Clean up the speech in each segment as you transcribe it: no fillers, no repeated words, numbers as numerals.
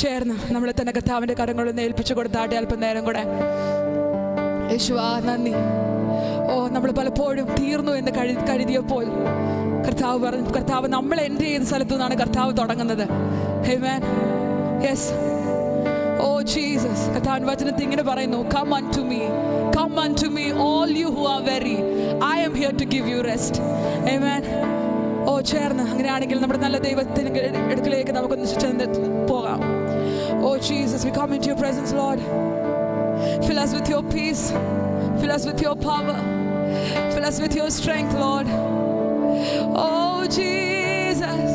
ചേർന്ന് നമ്മളെ തന്നെ കർത്താവിൻ്റെ കരങ്ങളിൽ ഏൽപ്പിച്ചു കൊടുത്താട്ടെ അല്പം നേരം കൂടെ. യേശുവാ നന്ദി. നമ്മൾ പലപ്പോഴും തീർന്നു എന്ന് കരുതിയപ്പോൾ കർത്താവ് പറഞ്ഞു, കർത്താവ് നമ്മൾ എൻ്റെ ഏത് സ്ഥലത്തു നിന്നാണ് കർത്താവ് തുടങ്ങുന്നത്. ആമേൻ. യെസ്. Oh Jesus. കർത്താവിൻ്റെ വചനത്തിൽ ഇങ്ങനെ പറയുന്നു, come unto me, come unto me all you who are weary, I am here to give you rest. Amen. ചേർന്ന് അങ്ങനെയാണെങ്കിൽ നമ്മുടെ നല്ല ദൈവത്തിന് അടുക്കലേക്ക് നമുക്കൊന്ന് ചെന്ന് പോകാം. Oh Jesus, we come into your presence, Lord. Fill us with your peace, fill us with your power, fill us with your strength, Lord. Oh Jesus.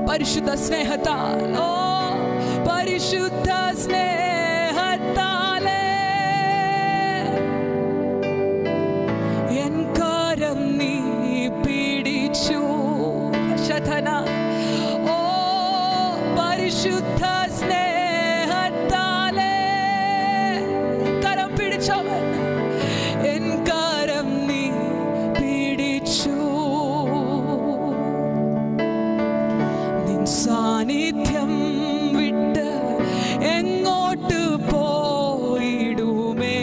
പരിശുദ്ധ സ്നേഹത്താൽ, പരിശുദ്ധ സ്നേഹത്താലേ എൻ കരം നീ പിടിച്ചു. ശതന പരിശുദ്ധ സ്നേഹത്താലേ കരം പിടിച്ചവൻ എൻ കരം നീ പിടിച്ചു. സാന്നിധ്യം വിട്ട് എങ്ങോട്ട് പോയിടുമേ,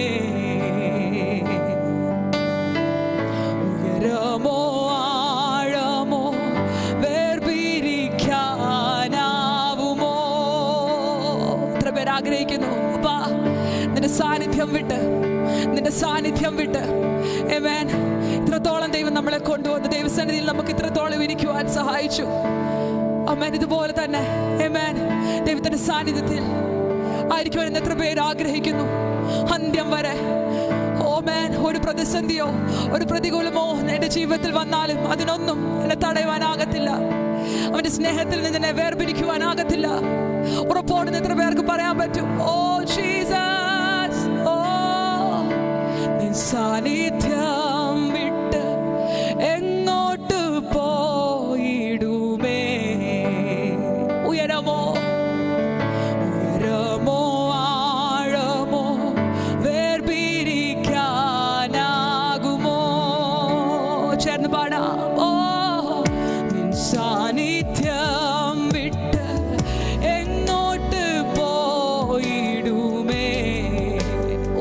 ഉയരമോ ആഴമോ വേർപിരിക്കാനാവുമോ? എത്ര പേർ ആഗ്രഹിക്കുന്നു അപ്പാ നിന്റെ സാന്നിധ്യം വിട്ട്, നിന്റെ സാന്നിധ്യം വിട്ട്. ആമേൻ. ഇത്രത്തോളം ദൈവം നമ്മളെ കൊണ്ടുവന്ന് ദൈവസന്നിധിയിൽ നമുക്ക് ഇത്രത്തോളം ഇരിക്കുവാൻ സഹായിച്ചു. ആമേൻ. ഇതുപോലെ തന്നെ ആമേൻ ദൈവത്തിന്റെ സാന്നിധ്യത്തിൽ ആയിരിക്കുവാൻ എത്ര പേര് ആഗ്രഹിക്കുന്നു അന്ത്യം വരെ. ആമേൻ. ഒരു പ്രതിസന്ധിയോ ഒരു പ്രതികൂലമോ എൻ്റെ ജീവിതത്തിൽ വന്നാലും അതിനൊന്നും എന്നെ തടയുവാനാകത്തില്ല. അവന്റെ സ്നേഹത്തിൽ നിന്ന് എന്നെ വേർപിരിക്കുവാനാകത്തില്ല. ഉറപ്പോടെ എത്ര പേർക്ക് പറയാൻ പറ്റും, ഓ ജീസസ്, ഓ നിൻ സാന്നിധ്യം വിട്ട് എങ്ങോട്ട് പോയിടുമേ, ഉയരമോ ആഴമോ വേർപിരിക്കാനാകുമോ? ചേർന്ന് പാടാം. ഓ നിൻ സാന്നിധ്യം വിട്ട് എങ്ങോട്ട് പോയിടുമേ,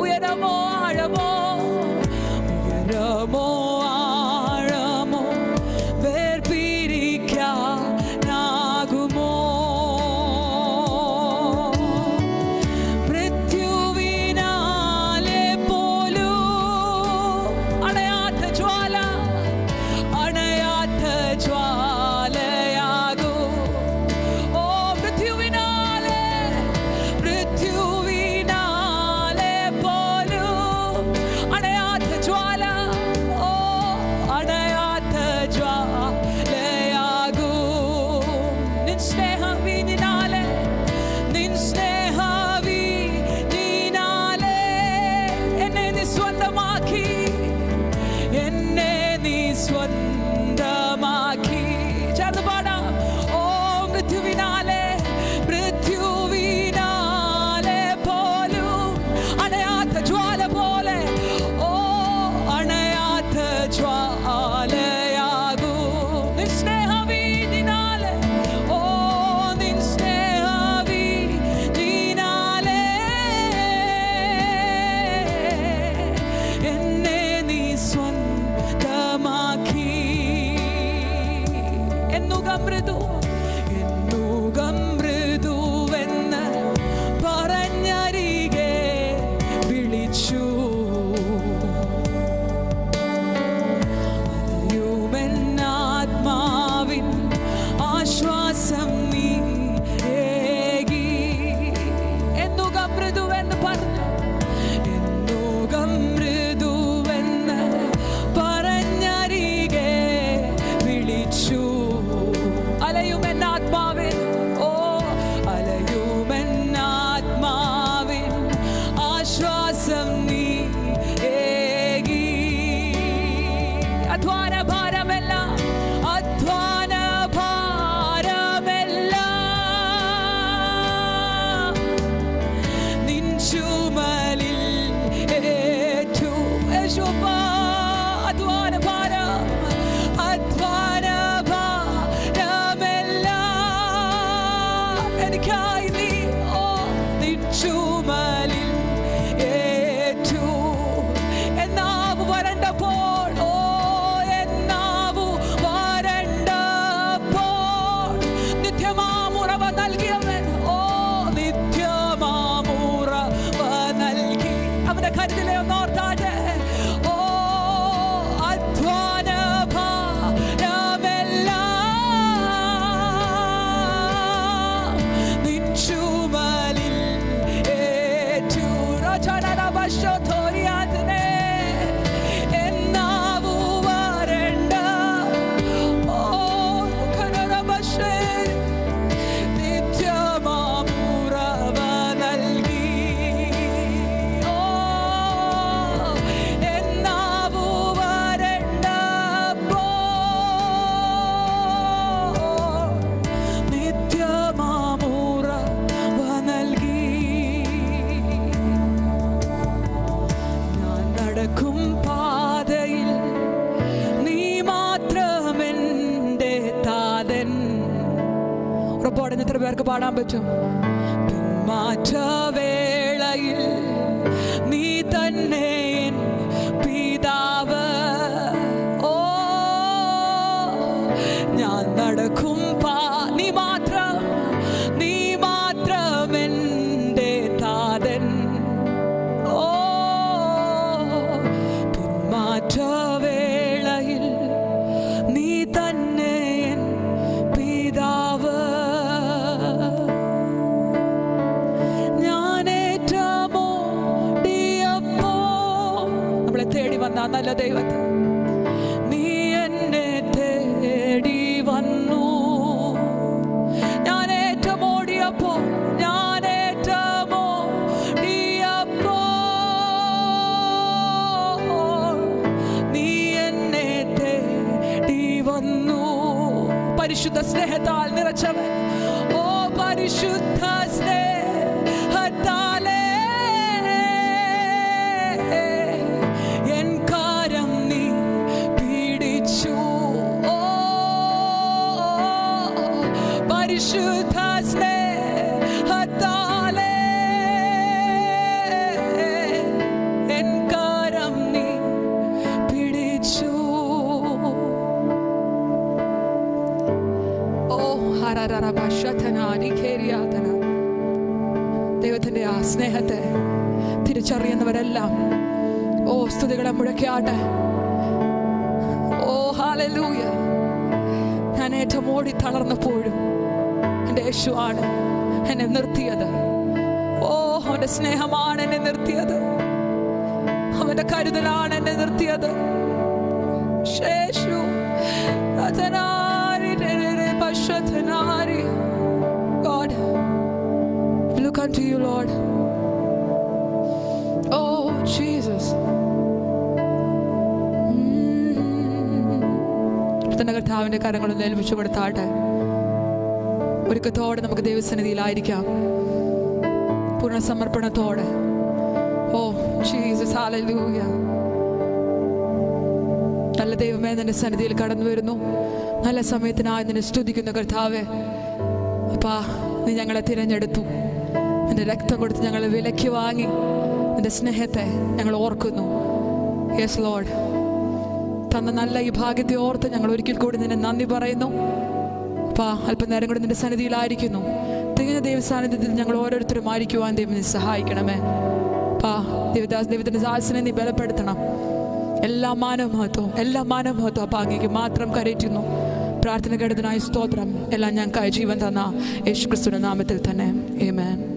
ഉയരമോ ആഴമോ വേർപിരിക്കാനാകുമോ? മൃത്യുവിനാലെ പോലും അണയാത്ത ജ്വാലയാകും. ഓ മൃത്യുവിനാലെ പോലും അണയാത്ത ജ്വാല, ഓ അണയാത്ത ജ്വാലയാകും. നിൻ സ്നേഹവീഞ്ഞിനാലെ, നിൻ സ്നേഹവീഞ്ഞിനാലെ എന്നെ നീ സ്വന്തമാക്കി, എന്നെ നീ സ്വന്തമാക്കി. ചേർന്ന് പാടാം. ഓ മൃത്യുവിനാലെ പോലും അണയാത്ത ജ്വാല പോലെ, ഓ അണയാത്ത ജ്വാലയാകും. നിൻ സ്നേഹവീഞ്ഞിനാലെ, ഓ നിൻ സ്നേഹവീഞ്ഞിനാലെ എന്നെ നീ സ്വന്തമാക്കി. എന്നുകം മൃദുവെന്ന് പറഞ്ഞരികെ വിളിച്ചു. ആത്മാവിൻ ആശ്വാസം നീ ഏകി. എന്നുകം മൃദുവെന്ന് പറഞ്ഞു, എന്നുകം മൃദുവെന്ന് പറഞ്ഞരികെ വിളിച്ചു. അലയുമെന്നാത്മാവിൻ, ഓ അല എനിക്കായി നീ ചുമലിൽ ഏറ്റു. എന്നാവു വരണ്ടപ്പോൾ എന്നാവു വരണ്ടപ്പോൾ നിത്യമാമുറവ നൽകിയവൻ നിത്യമാമുറവ നൽകി. അവന്റെ കരുതലെ ഒന്നോർത്താട്ടെ. അധ്വാന ഭാരമെല്ലാം നിൻ ചുമലിൽ എന്നാവു വരണ്ട നിത്യമാമുറവ നൽകി. എന്നാവു വരണ്ടപ്പോൾ നിത്യമാമുറവ നൽകി. നടക്കും പാതയിൽ നീ മാത്രമെന്റെ താതൻ. ഉറപ്പോടെ എത്ര പേർക്ക് പാടാൻ പറ്റും? പിന്മാറ്റവേളയിൽ നീ തന്നെ പിതാവ്. ഞാൻ നടക്കും നീ മാത്രമെന്റെ താതൻ. വേളയിൽ നീ തന്നെ പിതാവ്. ഞാനേറ്റമോടിയപ്പോ നമ്മളെ തേടി വന്ന നല്ല ദൈവത്തെ നീ എന്നെ തേടി വന്നു. ഞാനേറ്റമോടിയപ്പോ പരിശുദ്ധ സ്നേഹത്താൽ നിറച്ചവൻ. പരിശുദ്ധ സ്നേഹത്താലേ എൻ കാരം നീ പിടിച്ചു. പരിശുദ്ധ സ്നേഹത്താലേ എൻ കാരം നീ പിടിച്ചു. ദൈവത്തിന്റെ ആ സ്നേഹത്തെ തിരിച്ചറിയുന്നവരെല്ലാം സ്തുതികളെ മുഴക്കിയാട്ടെ. ഹല്ലേലൂയ. ഞാൻ ഏറ്റവും ഓടി തളർന്നപ്പോഴും എൻ്റെ യേശുവാണ് എന്നെ നിർത്തിയത്. അവന്റെ സ്നേഹമാണ് എന്നെ നിർത്തിയത്. അവന്റെ കരുതലാണ് എന്നെ നിർത്തിയത്. യേശു God, we look unto you, Lord. Oh, Jesus. കർത്താവിന്റെ കരങ്ങളിൽ ഏൽപ്പിച്ചു കൊടുത്താട്ടെ. ഒരുക്കത്തോടെ നമുക്ക് ദൈവസന്നിധിയിലായിരിക്കാം, പൂർണ്ണ സമർപ്പണത്തോടെ. Jesus, hallelujah. നല്ല ദൈവമേ, നിന്റെ സന്നിധിയിൽ കടന്നു വരുന്നു. നല്ല സമയത്തിനായി നിന്നെ സ്തുതിക്കുന്ന കർത്താവേ. അപ്പാ, നീ ഞങ്ങളെ തിരഞ്ഞെടുത്തു. നിന്റെ രക്തം കൊടുത്ത് ഞങ്ങളെ വിലയ്ക്ക് വാങ്ങി. നിന്റെ സ്നേഹത്തെ ഞങ്ങൾ ഓർക്കുന്നു. യെസ് ലോർഡ്, തന്ന നല്ല ഈ ഭാഗ്യത്തെ ഓർത്ത് ഞങ്ങൾ ഒരിക്കൽ കൂടി നിന്നെ നന്ദി പറയുന്നു. അപ്പാ, അല്പനേരം കൂടി നിന്റെ സന്നിധിയിലായിരിക്കുന്നു. തികഞ്ഞ ദൈവസാന്നിധ്യത്തിൽ ഞങ്ങൾ ഓരോരുത്തരും ആയിരിക്കുവാൻ ദൈവം നീ സഹായിക്കണമേ. അപ്പാ, ദൈവത്തിന്റെ ദാസനെ നീ ബലപ്പെടുത്തണം. എല്ലാ മാനവമഹത്വം അപ്പാ അങ്ങേക്ക് മാത്രം കരയറ്റുന്നു. പ്രാർത്ഥന കേട്ടതിനായി സ്തോത്രം. എല്ലാം ഞങ്ങൾക്കായി ജീവൻ തന്ന യേശുക്രിസ്തുവിന്റെ നാമത്തിൽ തന്നെ. ആമേൻ.